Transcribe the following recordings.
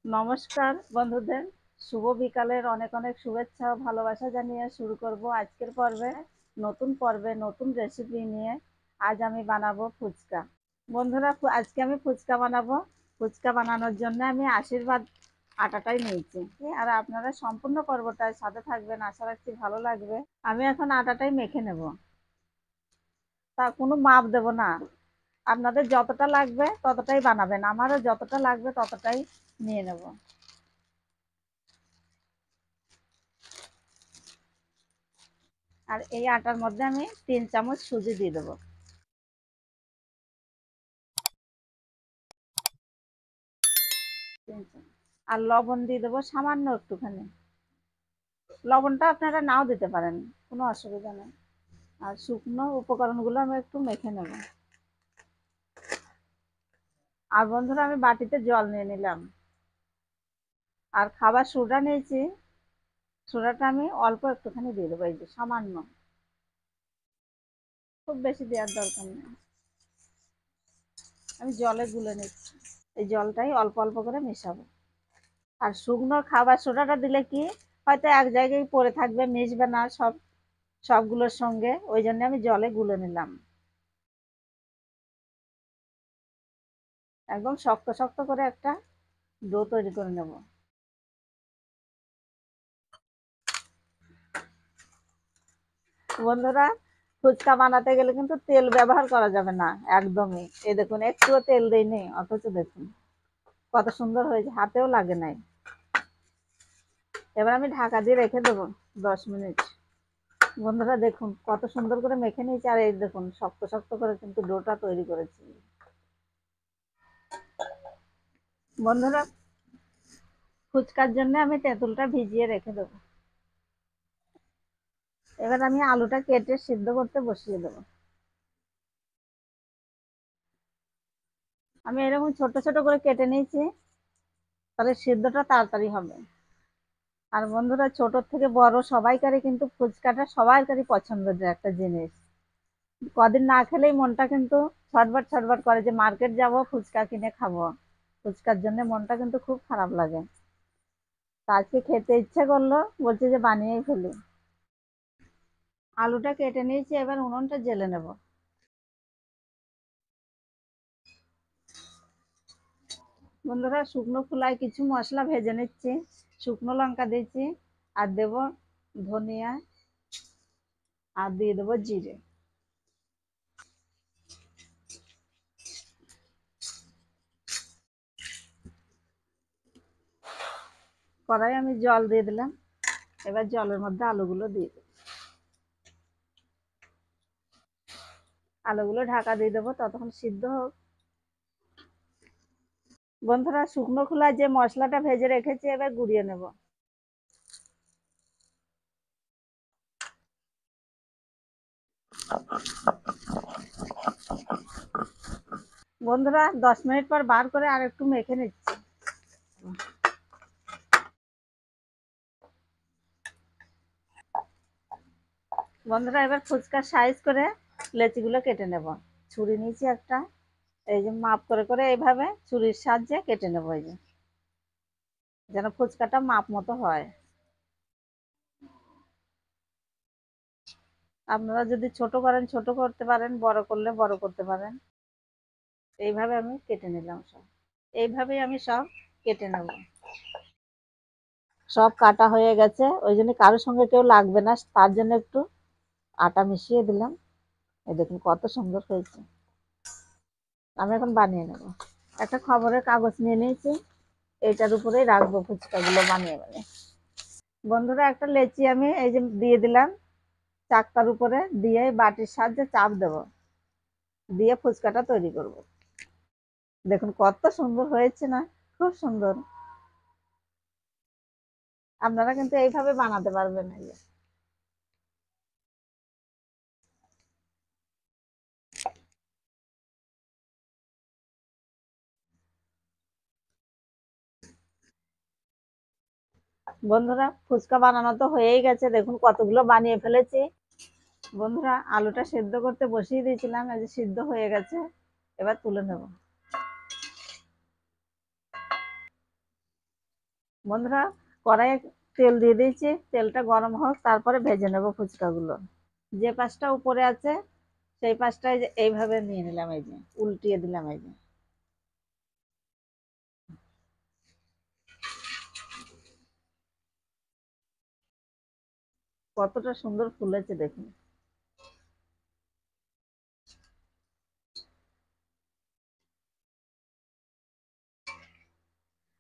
নমস্কার বন্ধুদের, শুভ বিকালের অনেক অনেক শুভেচ্ছা ও ভালোবাসা জানিয়ে শুরু করব আজকের পর্বে নতুন রেসিপি নিয়ে। আজ আমি বানাবো ফুচকা। বন্ধুরা, আজকে আমি ফুচকা বানাবো। ফুচকা বানানোর জন্য আমি আশীর্বাদ আটাটাই নিয়েছি। আর আপনারা সম্পূর্ণ পর্বটার সাথে থাকবেন, আশা রাখছি ভালো লাগবে। আমি এখন আটাটাই মেখে নেব, তা কোনো মাপ দেব না। আপনাদের যতটা লাগবে ততটাই বানাবেন, আমারও যতটা লাগবে ততটাই নিয়ে নেব। আর এই আটার মধ্যে আমি 3 চামচ সুজি দিয়ে দেবো। 3 চামচ। আর লবণ দিয়ে দেবো সামান্য একটুখানি। লবণটা আপনারা নাও দিতে পারেন, কোনো অসুবিধা নেই। আর শুকনো উপকরণগুলো আমি একটু মেখে নেব। আর বন্ধুরা, আমি বাটিতে জল নিয়ে নিলাম। আর খাবার সোডা নিয়েছি, সোডাটা আমি অল্প একটুখানি দিয়ে দেবো, এই যে সামান্য, খুব বেশি দেওয়ার দরকার নেই। আমি জলে গুলে নিচ্ছি, এই জলটাই অল্প অল্প করে মেশাবো। আর শুকনো খাবার সোডাটা দিলে কি, হয়তো এক জায়গায় পড়ে থাকবে, মিশবে না সবগুলোর সঙ্গে, ওই জন্য আমি জলে গুলে নিলাম। একদম শক্ত শক্ত করে একটা ডো তৈরি করে নেব। বন্ধুরা, ফুচকা বানাতে গেলে কিন্তু তেল ব্যবহার করা যাবে না একদমই। এই দেখুন, একটুও তেল দেয়নি, অথচ দেখুন কত সুন্দর হয়েছে, হাতেও লাগে নাই। এবার আমি ঢাকা দিয়ে রেখে দেবো 10 মিনিট। বন্ধুরা দেখুন কত সুন্দর করে মেখে নিয়েছি, আর এই দেখুন শক্ত শক্ত করে কিন্তু ডোটা তৈরি করেছি। বন্ধুরা, ফুচকার জন্য আমি তেঁতুলটা ভিজিয়ে রেখে দেবো। এবার আমি আলুটা কেটে সিদ্ধ করতে বসিয়ে দেবো। আমি এরকম ছোট ছোট করে কেটে নিয়েছি, তাহলে সিদ্ধটা তাড়াতাড়ি হবে। আর বন্ধুরা, ছোট থেকে বড় সবাইকারই কিন্তু ফুচকাটা সবাইকারই পছন্দের একটা জিনিস। কদিন না খেলেই মনটা কিন্তু ছটবট ছটবট করে যে মার্কেট যাব, ফুচকা কিনে খাবো। ফুচকার জন্য মনটা কিন্তু খুব খারাপ লাগে। তা আজকে খেতে ইচ্ছে করলো, বলছি যে বানিয়েই ফেলি। আলুটা কেটে নিয়েছি, এবার উনুনটা জ্বেলে নেব। বন্ধুরা, শুকনো খোলায় কিছু মশলা ভেজে নিচ্ছি। শুকনো লঙ্কা দিচ্ছি, আর দেব ধনিয়া, আর দিয়ে দেবো জিরে। কড়াই আমি জল দিয়ে দিলাম, এবার জলের মধ্যে আলুগুলো দিয়ে দেবো। আলুগুলো ঢাকা দিয়ে দেবো, ততক্ষণ সিদ্ধ হোক। বন্ধুরা, শুকনো খোলায় যে মশলাটা ভেজে রেখেছি এবার গুঁড়িয়ে নেব। বন্ধুরা, 10 মিনিট পর বার করে আর একটু মেখে নিচ্ছি। বন্ধুরা, এবার ফুচকার সাইজ করে লেচিগুলো কেটে নেব। ছুরি নিয়েছি একটা, এই যে মাপ করে করে এইভাবে ছুরির সাহায্যে কেটে নেব, এই যে যেন ফুচকাটা মাপ মতো হয়। আপনারা যদি ছোট করেন ছোট করতে পারেন, বড় করলে বড় করতে পারেন। এইভাবে আমি কেটে নিলাম সব, এইভাবেই আমি সব কেটে নেব। সব কাটা হয়ে গেছে, ওই জন্য কারোর সঙ্গে কেউ লাগবে না, তার জন্য একটু আটা মিশিয়ে দিলাম। এই দেখুন কত সুন্দর হয়েছে। আমি এখন বানিয়ে নেব। একটা খবরের কাগজ নিয়ে নিয়েছি, এইটার উপরেই রাখবো ফুচকাগুলো বানিয়ে বানিয়ে। বন্ধুরা, একটা লেচি আমি এই যে দিয়ে দিলাম চাকতার উপরে, দিয়ে বাটির সাহায্যে চাপ দেব, দিয়ে ফুচকাটা তৈরি করব। দেখুন কত সুন্দর হয়েছে না, খুব সুন্দর। আপনারা কিন্তু এইভাবে বানাতে পারবেন। এই যে বন্ধুরা, ফুচকা বানানো তো হয়েই গেছে, দেখুন কতগুলো বানিয়ে ফেলেছি। বন্ধুরা, আলুটা সেদ্ধ করতে বসিয়ে দিয়েছিলাম, এই যে সিদ্ধ হয়ে গেছে, এবার তুলে নেব। বন্ধুরা, কড়াইয়ে তেল দিয়ে দিয়েছি, তেলটা গরম হোক, তারপরে ভেজে নেব ফুচকাগুলো। যে পাশটা উপরে আছে সেই পাশটাই এইভাবে নিয়ে নিলাম, এই যে উল্টিয়ে দিলাম, এই যে কতটা সুন্দর ফুলেছে দেখুন।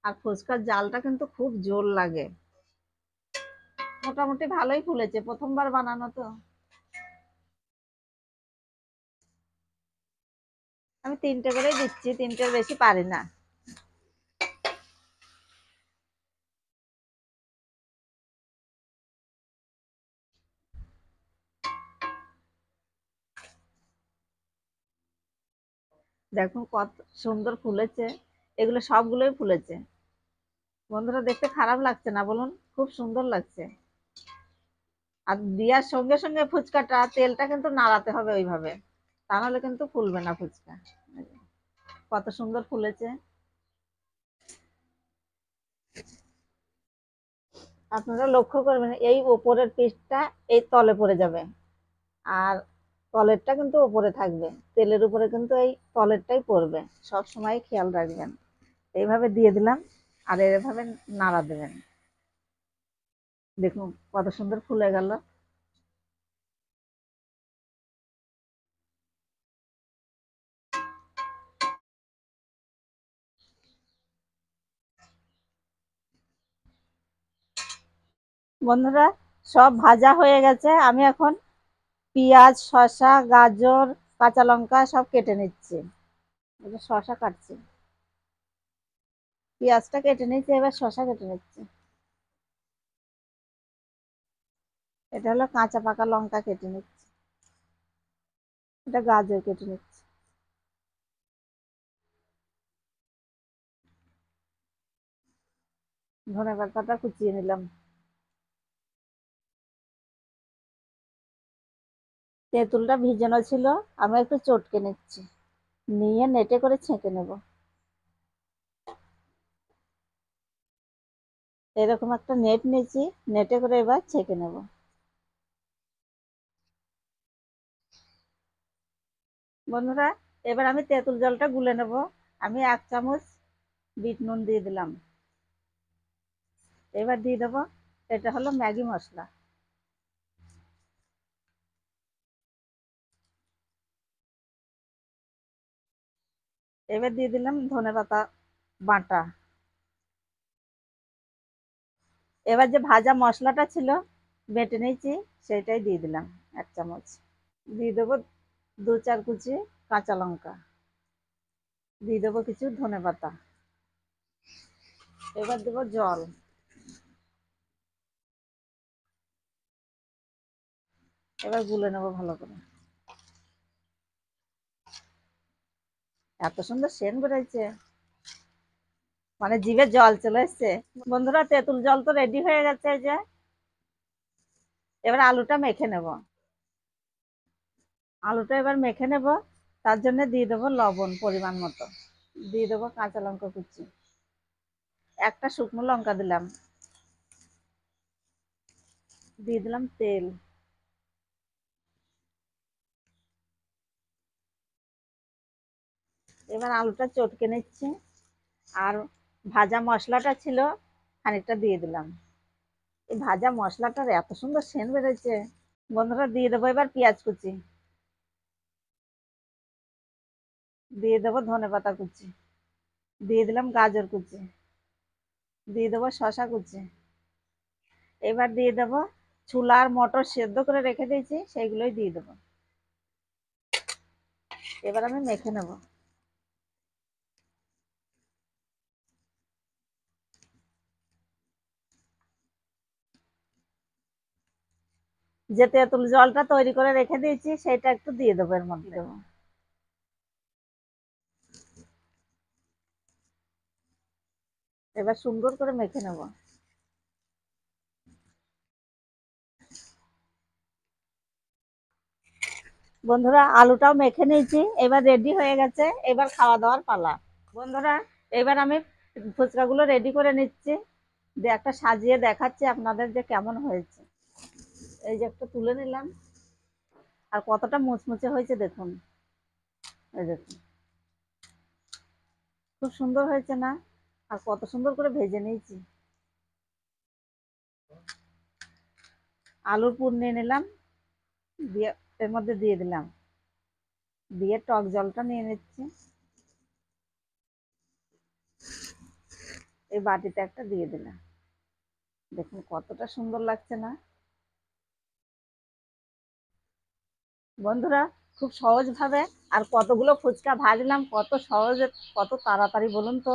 আর ফুচকার জালটা কিন্তু খুব জোর লাগে। মোটামুটি ভালোই ফুলেছে, প্রথমবার বানানো তো। আমি তিনটে করেই দিচ্ছি, তিনটের বেশি পারি না। দেখুন কত সুন্দর ফুলেছে, এগুলো সবগুলোই ফুলেছে। বন্ধুরা, দেখতে খারাপ লাগছে না বলুন? খুব সুন্দর লাগছে। আর দেওয়ার সঙ্গে সঙ্গে ফুচকাটা তেলটা কিন্তু নাড়াতে হবে ওইভাবে, তা নাহলে কিন্তু ফুলবে না ফুচকা। কত সুন্দর ফুলেছে। আপনারা লক্ষ্য করবেন এই ওপরের পিঠটা এই তলে পড়ে যাবে, আর তলেরটা কিন্তু ওপরে থাকবে। তেলের উপরে কিন্তু এই তলেরটাই পড়বে, সব সময় খেয়াল রাখবেন। এইভাবে দিয়ে দিলাম, আর এইভাবে নাড়া দেবেন। দেখুন কত সুন্দর ফুলে গেল। বন্ধুরা, সব ভাজা হয়ে গেছে, আমি এখন পেঁয়াজ, শসা, গাজর, কাঁচা লঙ্কা সব কেটে নিচ্ছি। এবার শসা কাটছি, পেঁয়াজটা কেটে নিচ্ছি, এবার শসা কেটে নিচ্ছি। এটা হলো কাঁচা পাকা লঙ্কা কেটে নিচ্ছি। এটা গাজর কেটে নিচ্ছি। ধনে পাতাটা কুচিয়ে নিলাম। তেঁতুলটা ভিজানো ছিল, আমি একটু চটকে নিচ্ছি, নিয়ে নেটে করে ছেঁকে নেব। এরকম একটা নেট নিয়েছি, নেটে করে এবার ছেঁকে নেব। বন্ধুরা, এবার আমি তেঁতুল জলটা গুলে নেব। আমি 1 চামচ বিট নুন দিয়ে দিলাম। এবার দিয়ে দেবো, এটা হলো ম্যাগি মশলা। এবার দিয়ে দিলাম ধনে পাতা বাটা। এবার যে ভাজা মশলাটা ছিল বেটে নিয়েছি, সেটাই দিয়ে দিলাম 1 চামচ। দিয়ে দেবো 2-4 কুচি কাঁচা লঙ্কা। দিয়ে দেবো কিছু ধনে পাতা। এবার দেবো জল। এবার গুলে নেবো ভালো করে। এত সুন্দর সেন্ট বেরোচ্ছে, মানে জিভে জল চলে এসছে। বন্ধুরা, তেঁতুল জল তো রেডি হয়ে গেছে, এই যে এবার আলুটা মেখে নেব। আলুটা এবার মেখে নেব, তার জন্য দিয়ে দেবো লবণ পরিমাণ মতো। দিয়ে দেবো কাঁচা লঙ্কা কুচি। একটা শুকনো লঙ্কা দিলাম। দিয়ে দিলাম তেল। এবার আলুটা চটকে নিচ্ছি, আর ভাজা মশলাটা ছিল খানিকটা দিয়ে দিলাম। এই ভাজা মশলাটার এত সুন্দর সেন্ট বেরোচ্ছে। বন্ধুরা, দিয়ে দেবো এবার পেঁয়াজ কুচি। দিয়ে দেবো ধনে পাতা কুচি। দিয়ে দিলাম গাজর কুচি। দিয়ে দেবো শসা কুচি। এবার দিয়ে দেবো ছোলা আর মটর সেদ্ধ করে রেখে দিয়েছি, সেইগুলোই দিয়ে দেবো। এবার আমি মেখে নেব। যে তেঁতুল জলটা তৈরি করে রেখে দিয়েছি সেটা একটু দিয়ে দেবো এর মধ্যে। এবার সুন্দর করে মেখে নেব। বন্ধুরা, আলুটাও মেখে নিয়েছি, এবার রেডি হয়ে গেছে। এবার খাওয়া দাওয়ার পালা। বন্ধুরা, এবার আমি ফুচকাগুলো রেডি করে নিচ্ছি। দিয়ে একটা সাজিয়ে দেখাচ্ছি আপনাদের যে কেমন হয়েছে। এই যে একটা তুলে নিলাম, আর কতটা মুচমুচে হয়েছে দেখুন। এই দেখুন, খুব সুন্দর হয়েছে না? আর কত সুন্দর করে ভেজে নিয়েছি। আলুর পুর নিয়ে নিলাম, দিয়ে এর মধ্যে দিয়ে দিলাম, দিয়ে টক জলটা নিয়ে নিচ্ছি, এই বাটিতে একটা দিয়ে দিলাম। দেখুন কতটা সুন্দর লাগছে না বন্ধুরা? খুব সহজ ভাবে, আর কতগুলো ফুচকা ভাজলাম, কত সহজে, কত তাড়াতাড়ি বলুন তো।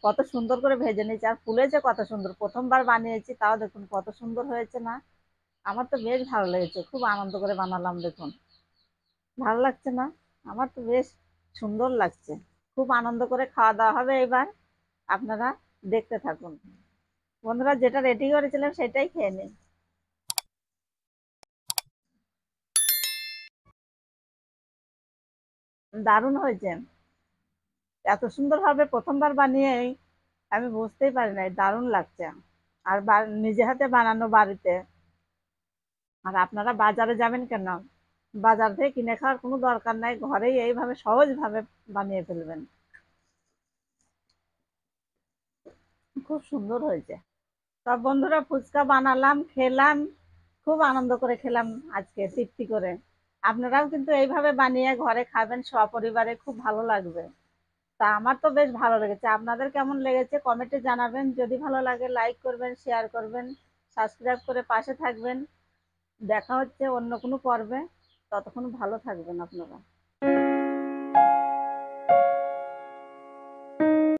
কত সুন্দর করে ভেজে নিয়েছি, আর ফুলেছে কত সুন্দর। প্রথমবার বানিয়েছি, তাও দেখুন কত সুন্দর হয়েছে না? আমার তো বেশ ভালো লেগেছে, খুব আনন্দ করে বানালাম দেখুন। ভালো লাগছে না? আমার তো বেশ সুন্দর লাগছে। খুব আনন্দ করে খাওয়া দাওয়া হবে এবার। আপনারা দেখতে থাকুন বন্ধুরা, যেটা রেডি করেছিলাম সেটাই খেয়ে নিন। দারুণ হয়েছে। এত সুন্দর ভাবে প্রথমবার বানিয়ে আমি বুঝতেই পারি নাই, দারুণ লাগছে। আর নিজে হাতে বানানো বাড়িতে। আর আপনারা বাজারে যাবেন কেন? বাজার থেকে কিনে খাওয়ার কোনো দরকার নাই, ঘরেই এইভাবে সহজ ভাবে বানিয়ে ফেলবেন। খুব সুন্দর হয়েছে। সব বন্ধুরা ফুচকা বানালাম, খেলাম, খুব আনন্দ করে খেলাম আজকে তৃপ্তি করে। আপনারাও কিন্তু এইভাবে বানিয়ে ঘরে খাবেন সপরিবারে, খুব ভালো লাগবে। তা আমার তো বেশ ভালো লেগেছে। আপনাদের কেমন লেগেছে কমেন্টে জানাবেন। যদি ভালো লাগে লাইক করবেন, শেয়ার করবেন, সাবস্ক্রাইব করে পাশে থাকবেন। দেখা হচ্ছে অন্য কোনো পর্বে। ততক্ষণ ভালো থাকবেন আপনারা।